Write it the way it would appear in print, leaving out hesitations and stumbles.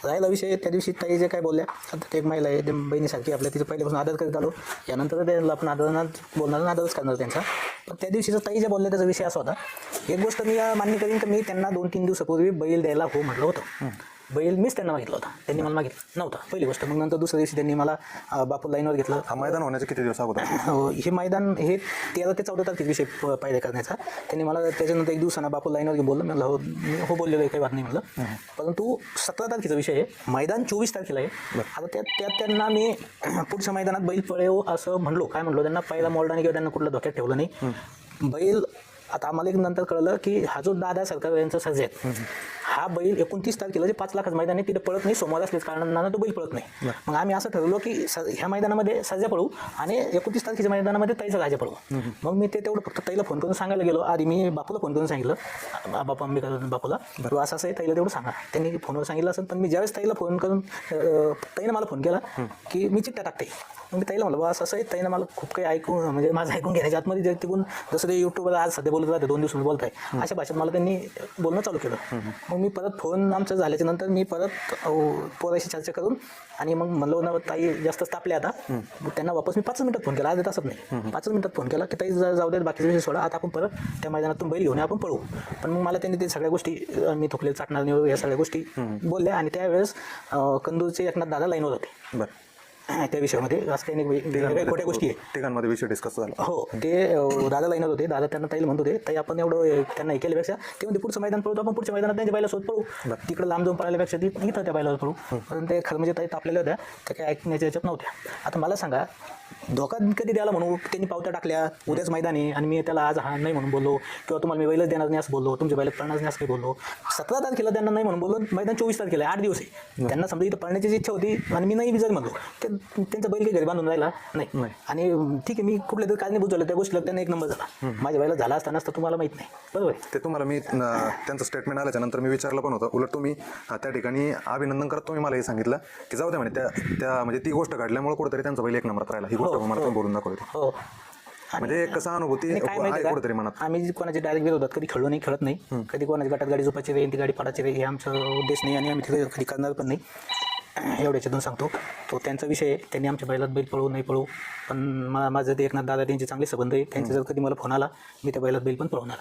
राहिला विषय त्या दिवशी ताई जे काय बोलल्या, आता ते एक महिला आहे, बहिणीसारखी आपल्या तिचं पहिल्यापासून आदर करीत आलो, यानंतर त्याला आपण आदरणात बोलणार आदरच करणार त्यांचा. पण त्या दिवशीचं ताई जे बोलल्या त्याचा विषय असा होता, एक गोष्ट मी मान्य करीन की मी त्यांना 2-3 दिवसापूर्वी बैल द्यायला हो म्हटलं होतं. बैल मीच त्यांना मागितलं होता, त्यांनी मला मागितलं नव्हता पहिली गोष्ट. मग नंतर दुसऱ्या दिवशी त्यांनी मला बापू लाईनवर घेतलं. हा मैदान होण्याचे किती दिवस अगोदर? हे मैदान हे 13 ते 14 तारखेचा विषय पायऱ्या करण्याचा. त्यांनी मला त्याच्यानंतर एक दिवसानं बापू लाईनवर घेऊन बोललं. मला हो बोललेलं आहे, काही बात नाही म्हटलं. परंतु 17 तारखेचा विषय आहे, मैदान 24 तारखेला आहे. आता त्यात त्यांना मी पुढच्या मैदानात बैल पळेव असं म्हणलो. काय म्हणलो त्यांना, पहिला मोल्डाने किंवा त्यांना कुठलं धोक्यात ठेवलं नाही. बैल आता आम्हाला एक नंतर कळलं की हा जो दादा सरकार यांचा सर्ज आहे, हा बैल 29 तारखेला जे 5 लाखाचं मैदान आहे तिथे पळत नाही, सोमवार असल्याच कारणानं तो बैल पळत नाही. मग आम्ही असं ठरवलं की ह्या मैदानामध्ये सर्जा पळू आणि 29 तारखेच्या मैदानामध्ये ताईचा राजा पळू. मग मी ते तेवढं फक्त ताईला फोन करून सांगायला गेलो. आधी मी बापूला फोन करून सांगितलं, बापू आंबेकर बापूला, असं असं आहे, ताईला तेवढं सांगा. त्यांनी फोनवर सांगितलं असेल. पण मी ज्यावेळेस ताईला फोन करून ताईनं मला फोन केला की मी चिठ्ठ्या टाकते. मग मी ताईला म्हणलं असं आहे. ताईनं मला खूप काही ऐकून म्हणजे माझं ऐकून घेण्याच्या आतमध्ये जे तिकून जसं ते यूट्यूबवर आज सध्या बोलत राहते 2 दिवस बोलत आहे अशा भाषेत मला त्यांनी बोलणं चालू केलं. मग मी परत फोन आमचं झाल्याच्या नंतर मी परत पोराशी चर्चा करून आणि मग म्हणलं ना ताई जास्तच तापले आता. त्यांना वापस मी 5 मिनिटात फोन केला, अर्ध्या तासात नाही 5 मिनिटात फोन केला की ताई जाऊ द्यात बाकीचे विषय सोडा, आता आपण परत त्या मैदानातून बैल घेऊन आपण पळू. पण मग मला त्यांनी ते सगळ्या गोष्टी मी थुकले चाटणार नाही या सगळ्या गोष्टी बोलल्या. आणि त्यावेळेस कंदूरचे एकनाथ दादा लाईनवर होते. बरं, त्या विषयामध्ये असं काही खोट्या गोष्टी आहे, ठिकाणमध्ये विषय डिस्कस झाला. हो, ते दादा लाईनवर होते. दादा त्यांना ताईला म्हणत होते, ताई आपण एवढं त्यांना हे केल्यापेक्षा ते म्हणजे पुढचं मैदान पळतो, आपण पुढच्या मैदानात त्यांच्या बायला सोबत पळू, तिकडे लांब जाऊन पळायल्यापेक्षा ती इथं त्या बायलावर पळू. पण ते खरं म्हणजे ताई तापलेल्या होत्या, त्या काही ऐकण्याच्या याच्यात नव्हत्या. आता मला सांगा, धोका कधी द्यायला म्हणू, त्यांनी पावत्या टाकल्या उद्याच मैदान आहे आणि मी त्याला आज हा नाही म्हणून बोललो, किंवा तुम्हाला मी बैलच देणार नाही असं बोललो, तुमच्या बैलात पळणार नाही असं काही बोललो. 17 तारखेला त्यांना नाही म्हणून बोललो, मैदान 24 तारखेला 8 दिवस आहे. त्यांना समजा इथं पळण्याची इच्छा होती आणि मी नाही विजय म्हणलो, त्यांचा बैल काही घरी बांधून राहिला नाही. आणि ठीक आहे, मी कुठल्या तरी कारणीभूत झालं त्या गोष्टीला, त्यांना 1 नंबर झाला. माझ्या बैला झाला असताना तर तुम्हाला माहीत नाही, बरोबर आहे. ते तुम्हाला मी त्यांचं स्टेटमेंट आल्याच्या नंतर मी विचारलं पण होतं. उलट तुम्ही त्या ठिकाणी अभिनंदन करत तुम्ही मला हे सांगितलं की जाऊ द्या म्हणे, त्या म्हणजे ती गोष्ट घडल्यामुळे कुठेतरी त्यांचा बैल 1 नंबरात राहिला. ही गोष्ट मला तुम्ही बोलून दाखवली. हो, म्हणजे कसं अनुभूती कुठेतरी मनात. आम्ही कोणाची डायरेक्ट विरोधात कधी खेळलो नाही, खेळत नाही कधी. कोणाची गटात गाडी झोपायची रे, ती गाडी पडायची रे, हे आमचा उद्देश नाही आणि आम्ही तिथे कधी करणार पण नाही. एवढ्याच्यातून सांगतो, तो त्यांचा विषय आहे. त्यांनी आमच्या बैलात बैल पळू नाही पळू, पण माझं ते एकनाथ दादा त्यांचे चांगले संबंध आहे. त्यांचे जर कधी मला फोन आला, मी त्या बैलात बैल पण पळवणार.